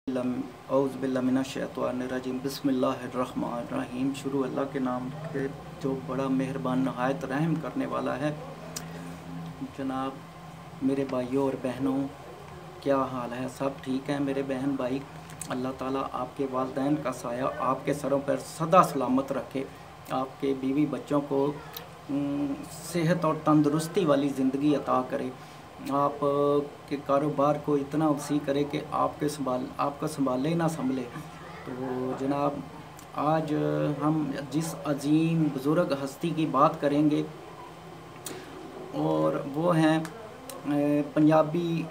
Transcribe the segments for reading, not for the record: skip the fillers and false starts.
औज़ुबिल्लामिनश्शैतानिर्रजीम बिस्मिल्लाहिर्रहमानिर्रहीम। शुरू अल्लाह के नाम के जो बड़ा मेहरबान नहायत रहम करने वाला है। जनाब मेरे भाइयों और बहनों, क्या हाल है? सब ठीक है मेरे बहन भाई? अल्लाह ताला आपके वालिदैन का साया आपके सरों पर सदा सलामत रखे, आपके बीवी बच्चों को सेहत और तंदुरुस्ती वाली ज़िंदगी अता करे, आप के कारोबार को इतना वसी करे कि आपको संभाले ना संभले। तो जनाब आज हम जिस अजीम बुज़ुर्ग हस्ती की बात करेंगे और वो हैं पंजाबी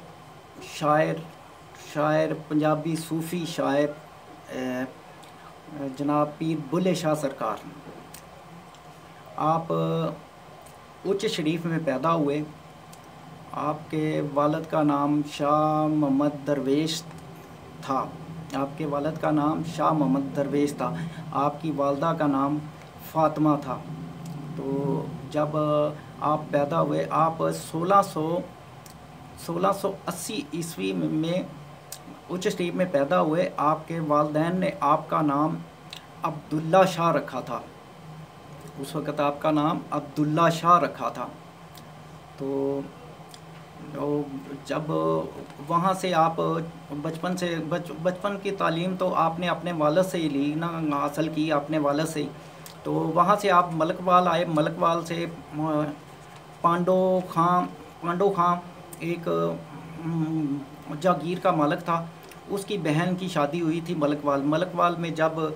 शायर पंजाबी सूफ़ी शायर जनाब पीर बुल्ले शाह सरकार। आप उच्च शरीफ में पैदा हुए। आपके वालिद का नाम शाह मोहम्मद दरवेश था। आपके वालिद का नाम शाह मोहम्मद दरवेश था। आपकी वालदा का नाम फ़ातिमा था। तो जब आप पैदा हुए, आप 1680 ईस्वी में उच्च शरीफ में पैदा हुए। आपके वालिदैन ने आपका नाम अब्दुल्ला शाह रखा था। उस वक़्त आपका नाम अब्दुल्ला शाह रखा था। तो जब वहाँ से आप बचपन की तालीम तो आपने अपने वालिद से ही ली ना, हासिल की अपने वालिद से ही। तो वहाँ से आप मलकवाल आए। मलकवाल से पांडो खां एक जागीर का मालिक था, उसकी बहन की शादी हुई थी मलकवाल में। जब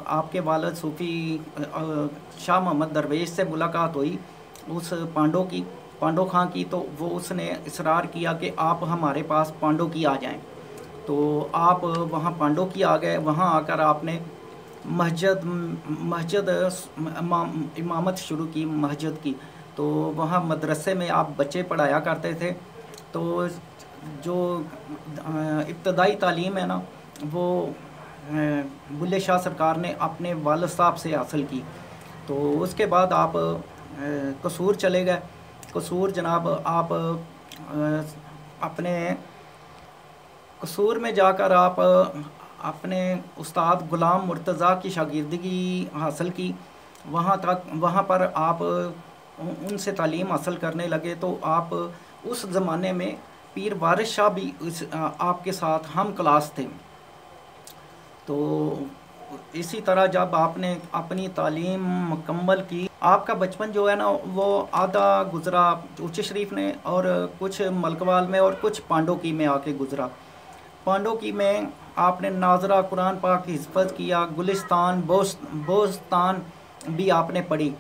आपके वालिद सूफ़ी शाह मोहम्मद दरवेश से मुलाकात हुई उस पांडो खां की, तो वो उसने इसरार किया कि आप हमारे पास पांडो की आ जाएं। तो आप वहाँ पांडो की आ गए। वहाँ आकर आपने मस्जिद इमामत शुरू की मस्जिद की। तो वहाँ मदरसे में आप बच्चे पढ़ाया करते थे। तो जो इब्तदाई तालीम है ना, वो बुल्ले शाह सरकार ने अपने वालिद साहब से हासिल की। तो उसके बाद आप कसूर चले गए। कसूर जनाब आप अपने कसूर में जाकर आप अपने उस्ताद ग़ुलाम मुर्तज़ा की शागिर्दगी हासिल की। वहाँ पर आप उनसे तालीम हासिल करने लगे। तो आप उस ज़माने में पीर वारिस शाह भी आपके साथ हम क्लास थे। तो इसी तरह जब आपने अपनी तालीम मुकम्मल की, आपका बचपन जो है ना वो आधा गुज़रा उच्च शरीफ ने और कुछ मलकवाल में और कुछ पांडो की में आके गुज़रा। पांडो की में आपने नाजरा कुरान पाक हिफ़्ज़ किया, गुलिस्तान बोस्तान भी आपने पढ़ी।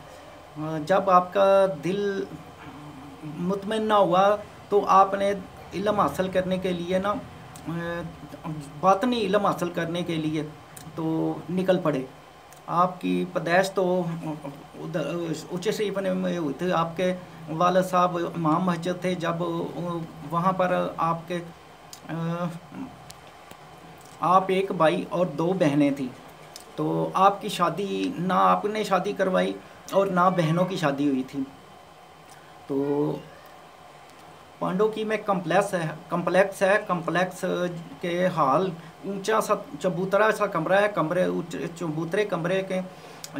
जब आपका दिल मुतमन्ना हुआ तो आपने इल्म हासिल करने के लिए ना, बातनी इल्म हासिल करने के लिए तो निकल पड़े। आपकी पैदाइश तो उच्च शरीफ में हुई थी। आपके वालिद साहब इमाम मस्जिद थे। जब वहाँ पर आप एक भाई और दो बहनें थी। तो आपकी शादी ना आपने शादी करवाई और ना बहनों की शादी हुई थी। तो पांडो की में कम्प्लेक्स है। कम्प्लेक्स के हाल ऊंचा सा चबूतरा सा कमरा है। चबूतरे कमरे के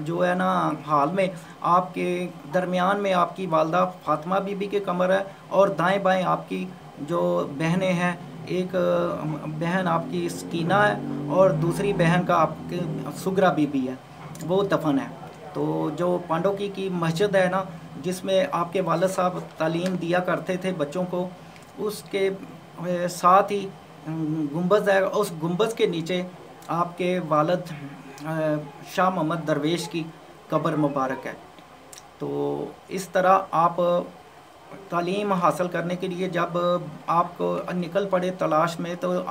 जो है ना हाल में आपके दरमियान में आपकी वालदा फ़ातिमा बीबी के कमर है और दाएं बाएं आपकी जो बहनें हैं, एक बहन आपकी सकीना है और दूसरी बहन का आपके सुगरा बीबी है, वो दफन है। तो जो पांडो की मस्जिद है ना, जिसमें आपके वालिद साहब तालीम दिया करते थे बच्चों को, उसके साथ ही गुंबद है। उस गुंबद के नीचे आपके वालिद शाह मोहम्मद दरवेश की कब्र मुबारक है। तो इस तरह आप तालीम हासिल करने के लिए जब आपको निकल पड़े तलाश में, तो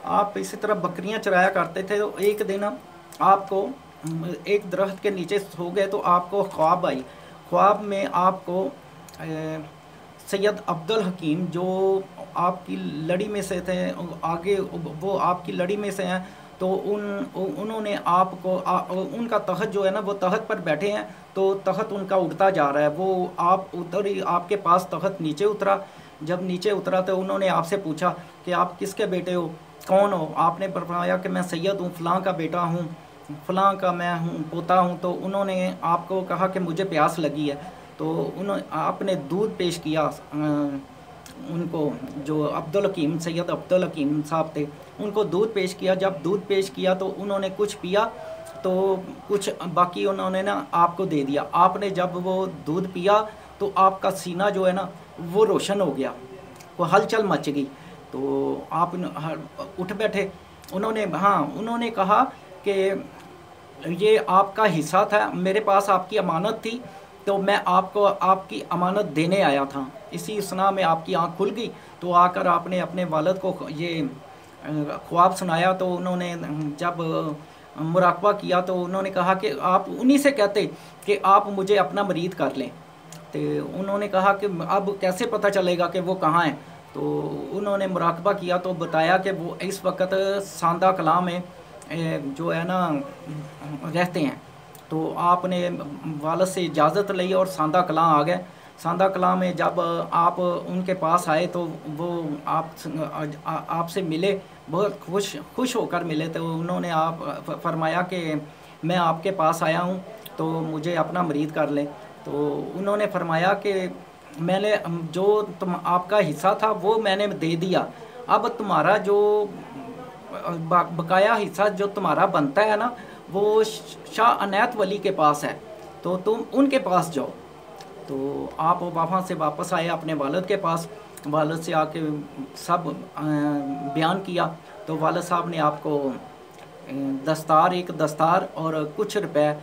आप इसी तरह बकरियां चराया करते थे। तो एक दिन आपको एक दरख्त के नीचे सो गए तो आपको ख्वाब आई। ख्वाब में आपको सैयद अब्दुल हकीम जो आपकी लड़ी में से थे, आगे वो आपकी लड़ी में से हैं, तो उन्होंने आपको उनका तख्त जो है ना, वो तख्त पर बैठे हैं। तो तख्त उनका उड़ता जा रहा है। वो आप उधर ही आपके पास तख्त नीचे उतरा। जब नीचे उतरा तो उन्होंने आपसे पूछा कि आप किसके बेटे हो, कौन हो? आपने बताया कि मैं सैयद हूँ, फ़लाँ का बेटा हूँ, फ़लाँ का मैं हूँ, पोता हूँ। तो उन्होंने आपको कहा कि मुझे प्यास लगी है, तो उन्होंने आपने दूध पेश किया उनको, जो अब्दुल हकीम, सैयद अब्दुल हकीम साहब थे, उनको दूध पेश किया। जब दूध पेश किया तो उन्होंने कुछ पिया, तो कुछ बाकी उन्होंने ना आपको दे दिया। आपने जब वो दूध पिया तो आपका सीना जो है ना वो रोशन हो गया, वो हलचल मच गई। तो आप उठ बैठे। उन्होंने कहा कि ये आपका हिस्सा था, मेरे पास आपकी अमानत थी, तो मैं आपको आपकी अमानत देने आया था। इसी स्ना में आपकी आंख खुल गई, तो आकर आपने अपने वालिद को ये ख्वाब सुनाया। तो उन्होंने जब मुराकबा किया तो उन्होंने कहा कि आप उन्हीं से कहते कि आप मुझे अपना मरीद कर लें। तो उन्होंने कहा कि अब कैसे पता चलेगा कि वो कहाँ हैं? तो उन्होंने मुराकबा किया तो बताया कि वो इस वक्त सांदा कलां में जो है ना रहते हैं। तो आपने वालिद से इजाज़त ली और सांदा कलां आ गए। सांदा कलां में जब आप उनके पास आए तो वो आपसे मिले, बहुत खुश होकर मिले। तो उन्होंने आप फरमाया कि मैं आपके पास आया हूँ तो मुझे अपना मरीद कर लें। तो उन्होंने फरमाया कि मैंने जो आपका हिस्सा था वो मैंने दे दिया, अब तुम्हारा जो बकाया हिस्सा जो तुम्हारा बनता है ना, वो शाह अनैत वली के पास है, तो तुम उनके पास जाओ। तो आप वहाँ से वापस आए अपने वालिद के पास। वालिद से आके सब बयान किया। तो वालिद साहब ने आपको एक दस्तार और कुछ रुपए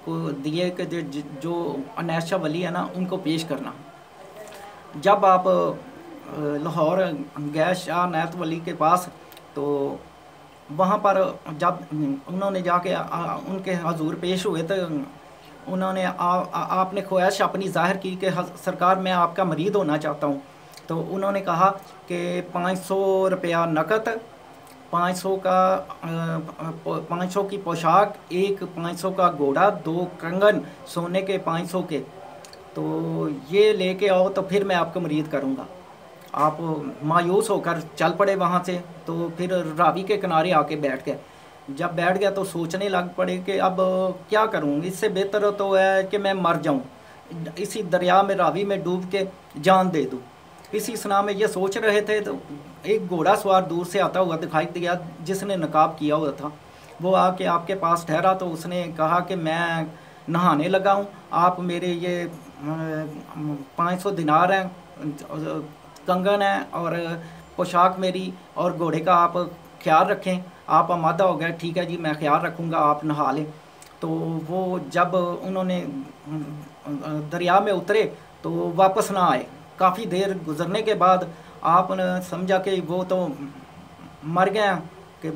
को दिए कि जो अनैत शाह वली है ना उनको पेश करना। जब आप लाहौर गए शाह अनैत वली के पास, तो वहाँ पर जब उन्होंने जाके उनके हजूर पेश हुए तो उन्होंने आपने ख्वाहिश अपनी ज़ाहिर की कि सरकार मैं आपका मरीद होना चाहता हूँ। तो उन्होंने कहा कि 500 रुपया नकद, 500 की पोशाक, एक 500 का घोड़ा, 2 कंगन सोने के 500 के, तो ये लेके आओ तो फिर मैं आपको मरीद करूँगा। आप मायूस होकर चल पड़े वहाँ से। तो फिर रावी के किनारे आके बैठ गए। जब बैठ गया तो सोचने लग पड़े कि अब क्या करूँ, इससे बेहतर तो है कि मैं मर जाऊँ, इसी दरिया में रावी में डूब के जान दे दूँ। इसी सना में ये सोच रहे थे तो एक घोड़ा सवार दूर से आता हुआ दिखाई दिया जिसने नकाब किया हुआ था। वो आके आपके पास ठहरा तो उसने कहा कि मैं नहाने लगा हूँ, आप मेरे ये 500 दिनार हैं, कंगन है और पोशाक मेरी और घोड़े का आप ख्याल रखें। आप आमादा हो गए, ठीक है जी मैं ख्याल रखूँगा, आप नहा लें। तो वो जब उन्होंने दरिया में उतरे तो वापस ना आए। काफ़ी देर गुजरने के बाद आपने समझा कि वो तो मर गए हैं, कि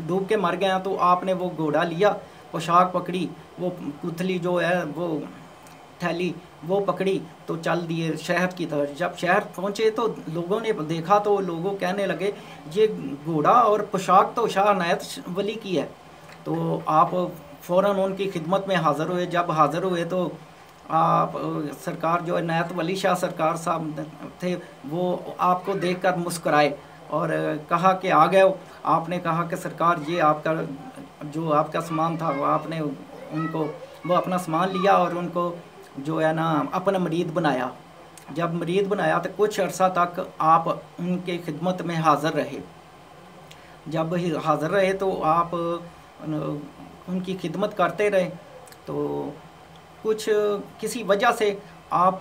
डूब के मर गए हैं। तो आपने वो घोड़ा लिया, पोशाक पकड़ी, वो कुथली जो है वो थैली वो पकड़ी, तो चल दिए शहर की तरफ। जब शहर पहुँचे तो लोगों ने देखा तो लोगों कहने लगे ये घोड़ा और पोशाक तो शाह अनायत वली की है। तो आप फ़ौरन उनकी खिदमत में हाज़िर हुए। जब हाज़िर हुए तो आप सरकार जो अनायत वली शाह सरकार साहब थे वो आपको देखकर मुस्कराए और कहा कि आ गए हो। आपने कहा कि सरकार ये आपका जो आपका सामान था वो आपने उनको वो अपना सामान लिया और उनको जो है ना अपना मरीद बनाया। जब मरीद बनाया तो कुछ अर्सा तक आप उनके खिदमत में हाज़िर रहे। जब हाज़िर रहे तो आप उनकी खिदमत करते रहे। तो कुछ किसी वजह से आप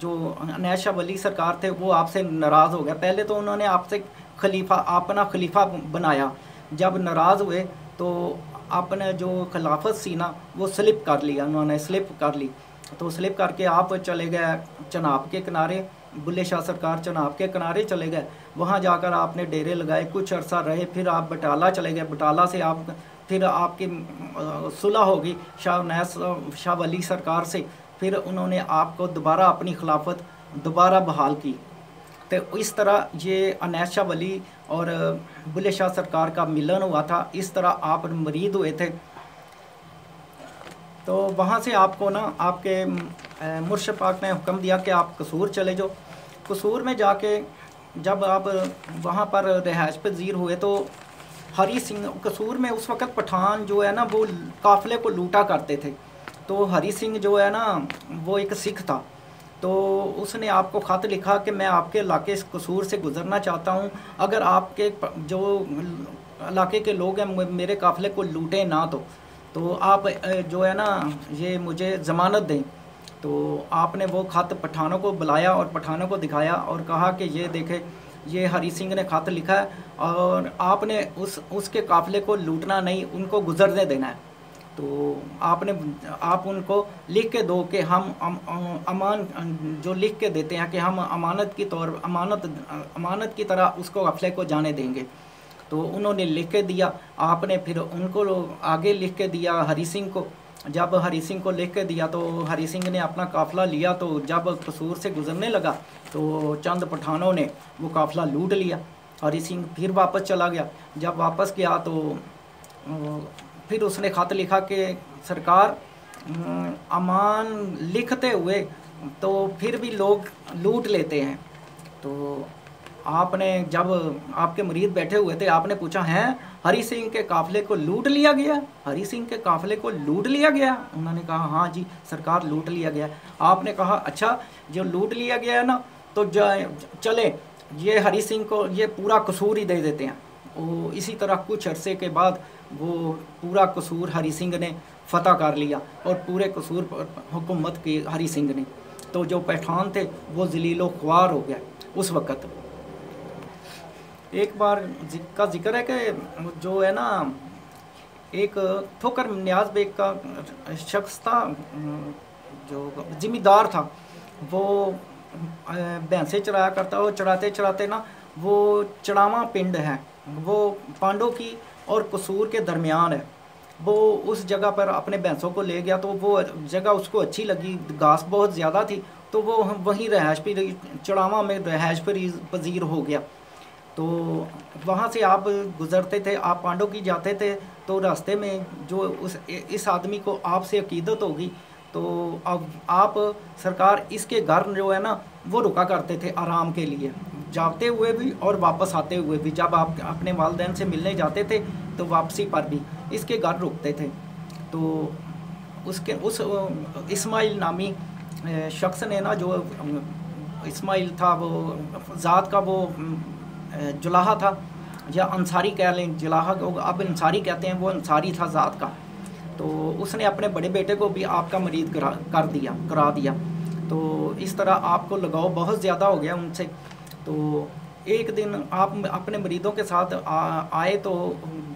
जो अनायत शाह वली सरकार थे वो आपसे नाराज़ हो गए। पहले तो उन्होंने आपसे अपना खलीफा बनाया। जब नाराज़ हुए तो आपने जो खिलाफत सी ना वो स्लिप कर लिया, उन्होंने स्लिप कर ली। तो स्लिप करके आप चले गए चनाब के किनारे, बुल्ले शाह सरकार चनाब के किनारे चले गए। वहाँ जाकर आपने डेरे लगाए, कुछ अर्सा रहे, फिर आप बटाला चले गए। बटाला से आप फिर आपकी सुलह होगी शाह वली सरकार से। फिर उन्होंने आपको दोबारा अपनी खिलाफत दोबारा बहाल की। तो इस तरह ये अनायत शाह वली और बुल्ले शाह सरकार का मिलन हुआ था। इस तरह आप मरीद हुए थे। तो वहाँ से आपको ना आपके मुर्शिद पाक ने हुक्म दिया कि आप कसूर चले जाओ। कसूर में जाके जब आप वहाँ पर रिहाइश पजीर हुए तो हरी सिंह, कसूर में उस वक़्त पठान जो है ना वो काफ़िले को लूटा करते थे। तो हरी सिंह जो है ना वो एक सिख था, तो उसने आपको ख़त लिखा कि मैं आपके इलाके इस कसूर से गुज़रना चाहता हूँ, अगर आपके जो इलाके के लोग हैं मेरे काफ़िले को लूटें ना तो आप जो है ना ये मुझे ज़मानत दें। तो आपने वो ख़त पठानों को बुलाया और पठानों को दिखाया और कहा कि ये देखे, ये हरी सिंह ने ख़त लिखा है और आपने उसके काफ़िले को लूटना नहीं, उनको गुज़रने देना है। तो आप उनको लिख के दो कि हम अमान जो लिख के देते हैं कि हम अमानत की तरह उसको काफ़िले को जाने देंगे। तो उन्होंने लिख के दिया, आपने फिर उनको आगे लिख के दिया हरी सिंह को। जब हरी सिंह को लिख के दिया तो हरी सिंह ने अपना काफ़िला लिया, तो जब कसूर से गुज़रने लगा तो चंद पठानों ने वो काफ़िला लूट लिया। हरी सिंह फिर वापस चला गया। जब वापस गया तो फिर उसने ख़त लिखा कि सरकार, अमान लिखते हुए तो फिर भी लोग लूट लेते हैं। तो आपने जब आपके मुरीद बैठे हुए थे आपने पूछा, हैं हरी सिंह के काफ़िले को लूट लिया गया? हरी सिंह के काफ़िले को लूट लिया गया? उन्होंने कहा हाँ जी सरकार, लूट लिया गया। आपने कहा अच्छा, जो लूट लिया गया है ना तो चले ये हरी सिंह को ये पूरा कसूर ही दे देते हैं। वो इसी तरह कुछ अरसे के बाद वो पूरा कसूर हरी सिंह ने फ़तह कर लिया और पूरे कसूर पर हुकूमत की हरी सिंह ने। तो जो पठान थे वो जलीलो ख्वार हो गया उस वक़्त। एक बार का जिक्र है कि जो है ना एक ठोकर नियाज बेग का शख्स था, जो ज़िम्मेदार था, वो भैंसें चराया करता। वो चराते चराते ना वो चढ़ावा पिंड है, वो पांडों की और कसूर के दरमियान है। वो उस जगह पर अपने भैंसों को ले गया तो वो जगह उसको अच्छी लगी, घास बहुत ज़्यादा थी, तो वो वहीं रहायश पर चढ़ावा में रहायश पजीर हो गया। तो वहाँ से आप गुज़रते थे, आप पांडों की जाते थे, तो रास्ते में जो इस आदमी को आपसे अकीदत होगी तो अब आप सरकार इसके घर जो है ना वो रुका करते थे आराम के लिए, जाते हुए भी और वापस आते हुए भी। जब आप अपने वालिदैन से मिलने जाते थे तो वापसी पर भी इसके घर रुकते थे। तो उस इस्माइल नामी शख्स ने ना, जो इस्माइल था वो ज़ात का वो जुलाहा था, या अंसारी कह लें, जुलाहा को अब अंसारी कहते हैं, वो अंसारी था ज़ात का। तो उसने अपने बड़े बेटे को भी आपका मरीद करा दिया। तो इस तरह आपको लगाव बहुत ज़्यादा हो गया उनसे। तो एक दिन आप अपने मरीदों के साथ आए तो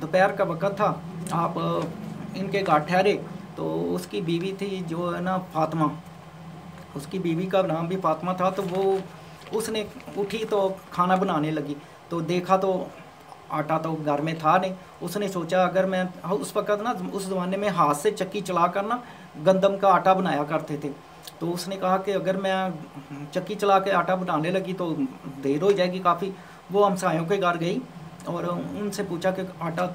दोपहर का वक़्त था, आप इनके घर ठहरे तो उसकी बीवी थी जो है ना फ़ातिमा, उसकी बीवी का नाम भी फ़ातिमा था। तो वो उसने उठी तो खाना बनाने लगी, तो देखा तो आटा तो घर में था नहीं। उसने सोचा अगर मैं, उस वक़्त ना उस ज़माने में हाथ से चक्की चला कर ना गंदम का आटा बनाया करते थे। तो उसने कहा कि अगर मैं चक्की चला के आटा बनाने लगी तो देर हो जाएगी काफ़ी। वो हमसायों के घर गई और उनसे पूछा कि आटा,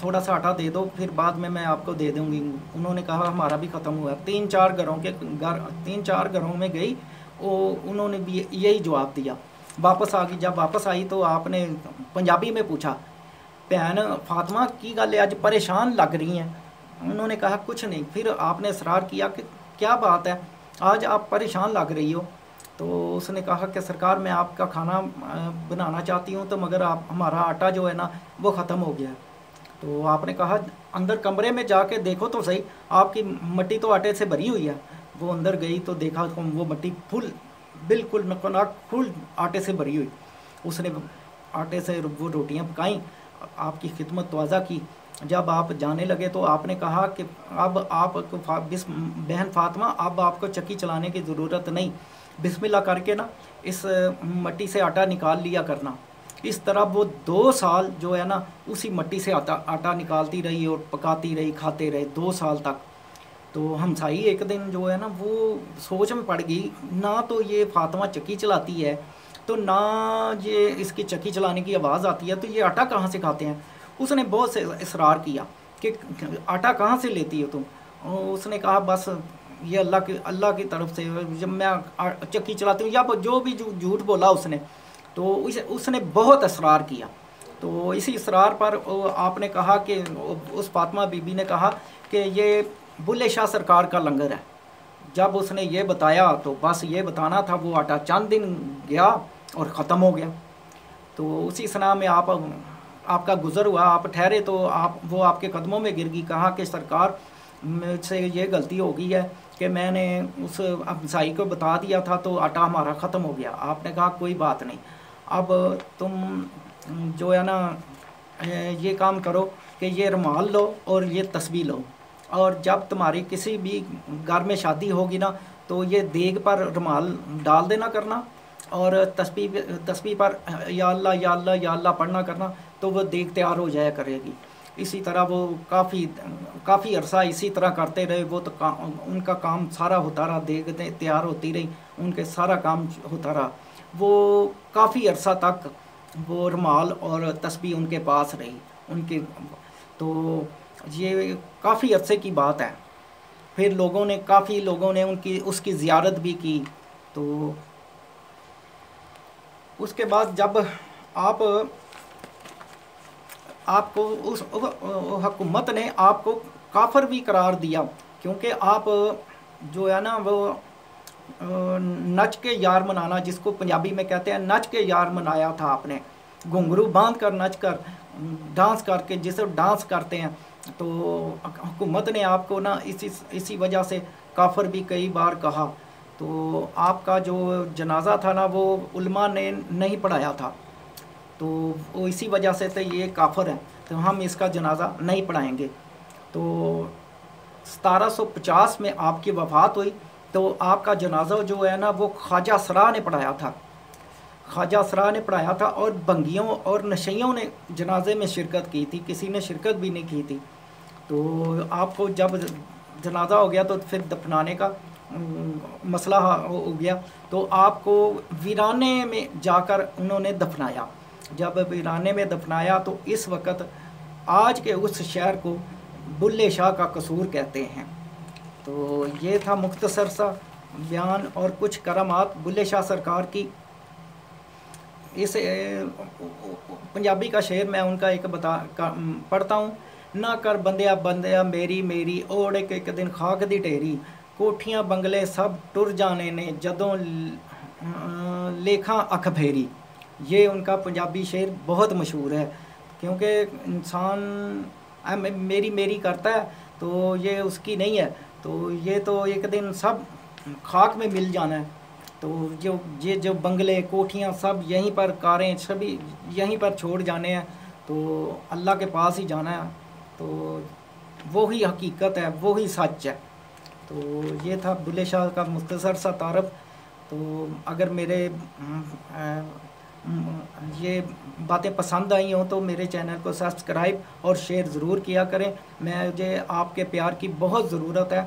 थोड़ा सा आटा दे दो, फिर बाद में मैं आपको दे दूँगी। उन्होंने कहा हमारा भी ख़त्म हुआ। 3-4 घरों में गई, उन्होंने भी यही जवाब दिया। वापस आ गई। जब वापस आई तो आपने पंजाबी में पूछा, भैन फातिमा की गल है अज परेशान लग रही हैं? उन्होंने कहा कुछ नहीं। फिर आपने इसरार किया कि क्या बात है, आज आप परेशान लग रही हो? तो उसने कहा कि सरकार मैं आपका खाना बनाना चाहती हूँ, तो मगर आप हमारा आटा जो है ना वो ख़त्म हो गया है। तो आपने कहा अंदर कमरे में जाके देखो तो सही, आपकी मट्टी तो आटे से भरी हुई है। वो अंदर गई तो देखा तो वो मट्टी फुल, बिल्कुल नकोनाक फुल आटे से भरी हुई। उसने आटे से वो रोटियां पकाई, आपकी खिदमत तवाज़ा की। जब आप जाने लगे तो आपने कहा कि अब आप बहन फातिमा, अब आपको चक्की चलाने की ज़रूरत नहीं, बिस्मिल्लाह करके ना इस मट्टी से आटा निकाल लिया करना। इस तरह वो 2 साल जो है ना उसी मट्टी से आटा निकालती रही और पकाती रही, खाते रहे 2 साल तक। तो हमसाई एक दिन जो है ना वो सोच में पड़ गई, ना तो ये फातिमा चक्की चलाती है, तो ना ये इसकी चक्की चलाने की आवाज़ आती है, तो ये आटा कहाँ से खाते हैं? उसने बहुत से इसरार किया कि आटा कहाँ से लेती हो तुम? उसने कहा बस ये अल्लाह की तरफ से, जब मैं चक्की चलाती हूँ या जो भी झूठ बोला उसने, तो उसने बहुत असरार किया। तो इसी इसरार पर आपने कहा कि उस फातिमा बीबी ने कहा कि ये बुल्ले शाह सरकार का लंगर है। जब उसने ये बताया तो बस ये बताना था, वो आटा चंद दिन गया और ख़त्म हो गया। तो उसी सना में आपका गुज़र हुआ, आप ठहरे तो वो आपके कदमों में गिर गई। कहा कि सरकार मुझसे ये गलती हो गई है कि मैंने उस हमसाई को बता दिया था तो आटा हमारा ख़त्म हो गया। आपने कहा कोई बात नहीं, अब तुम जो है ना ये काम करो कि ये रुमाल लो और ये तस्बीह लो, और जब तुम्हारी किसी भी घर में शादी होगी ना तो ये देग पर रुमाल डाल देना करना, और तस्बीह पर या अल्लाह या अल्लाह या अल्लाह पढ़ना करना, तो वो देग तैयार हो जाया करेगी। इसी तरह वो काफ़ी अरसा इसी तरह करते रहे। वो तो उनका काम सारा होता रहा, देग तैयार होती रही, उनके सारा काम होता रहा। वो काफ़ी अरसा तक वो रुमाल और तस्बीह उनके पास रही उनके। तो ये काफ़ी अरसे की बात है। फिर काफ़ी लोगों ने उसकी ज़ियारत भी की। तो उसके बाद जब आपको उस हुकूमत ने आपको काफिर भी करार दिया, क्योंकि आप जो है ना वो नच के यार मनाना, जिसको पंजाबी में कहते हैं नच के यार मनाया था आपने, घुंघरू बांध कर नच कर डांस करके, जिसे डांस करते हैं। तो हुकूमत ने आपको ना इसी वजह से काफिर भी कई बार कहा। तो आपका जो जनाजा था ना वो उलमा ने नहीं पढ़ाया था, तो वो इसी वजह से तो ये काफिर है, तो हम इसका जनाजा नहीं पढ़ाएंगे। तो 1750 में आपकी वफ़ात हुई, तो आपका जनाजा जो है ना वो ख्वाजा सरा ने पढ़ाया था। ख्वाजा सरा ने पढ़ाया था, और बंगियों और नशइयों ने जनाजे में शिरकत की थी, किसी ने शिरकत भी नहीं की थी। तो आपको जब जनाजा हो गया तो फिर दफनाने का मसला हो गया, तो आपको वीराने में जाकर उन्होंने दफनाया। जब वीराने में दफनाया तो इस वक्त आज के उस शहर को बुल्ले शाह का कसूर कहते हैं। तो ये था मुख्तसर सा बयान और कुछ करामात बुल्ले शाह सरकार की। इस पंजाबी का शेर मैं उनका एक पढ़ता हूँ। ना कर बंदिया बंदिया मेरी मेरी ओढ़ के एक दिन खाक दी ढेरी, कोठियाँ बंगले सब टुर जाने ने जदों लेखा अख फेरी। ये उनका पंजाबी शेर बहुत मशहूर है, क्योंकि इंसान मेरी मेरी करता है तो ये उसकी नहीं है, तो ये तो एक दिन सब खाक में मिल जाना है। तो जो बंगले कोठियाँ सब यहीं पर, कारें सभी यहीं पर छोड़ जाने हैं, तो अल्लाह के पास ही जाना है। तो वो ही हकीकत है, वो ही सच है। तो ये था बुल्ले शाह का मुख्तसर सा तारफ़। तो अगर मेरे ये बातें पसंद आई हों तो मेरे चैनल को सब्सक्राइब और शेयर ज़रूर किया करें। मुझे आपके प्यार की बहुत ज़रूरत है,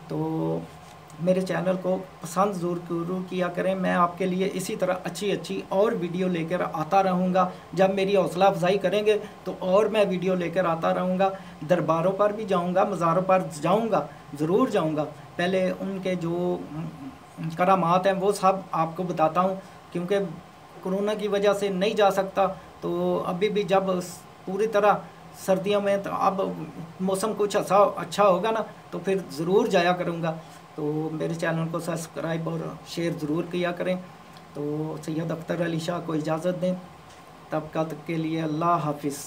तो मेरे चैनल को पसंद ज़रूर किया करें। मैं आपके लिए इसी तरह अच्छी अच्छी और वीडियो लेकर आता रहूँगा। जब मेरी हौसला अफजाई करेंगे तो और मैं वीडियो लेकर आता रहूँगा। दरबारों पर भी जाऊँगा, मज़ारों पर जाऊँगा, ज़रूर जाऊँगा। पहले उनके जो करामात हैं वो सब आपको बताता हूँ, क्योंकि कोरोना की वजह से नहीं जा सकता। तो अभी भी जब पूरी तरह सर्दियों में, तो अब मौसम कुछ अच्छा होगा ना, तो फिर ज़रूर जाया करूँगा। तो मेरे चैनल को सब्सक्राइब और शेयर ज़रूर किया करें। तो सैयद अख्तर अली शाह को इजाज़त दें, तब तक के लिए अल्लाह हाफिज़।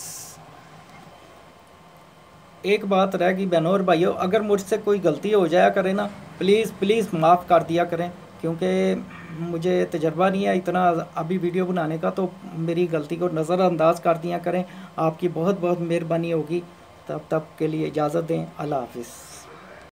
एक बात रह गई बहनों और भाइयों, अगर मुझसे कोई गलती हो जाया करे ना, प्लीज़ माफ़ कर दिया करें, क्योंकि मुझे तजर्बा नहीं है इतना अभी वीडियो बनाने का, तो मेरी गलती को नज़रअंदाज कर दिया करें। आपकी बहुत बहुत मेहरबानी होगी। तब तक के लिए इजाज़त दें, अल्लाह हाफिज़।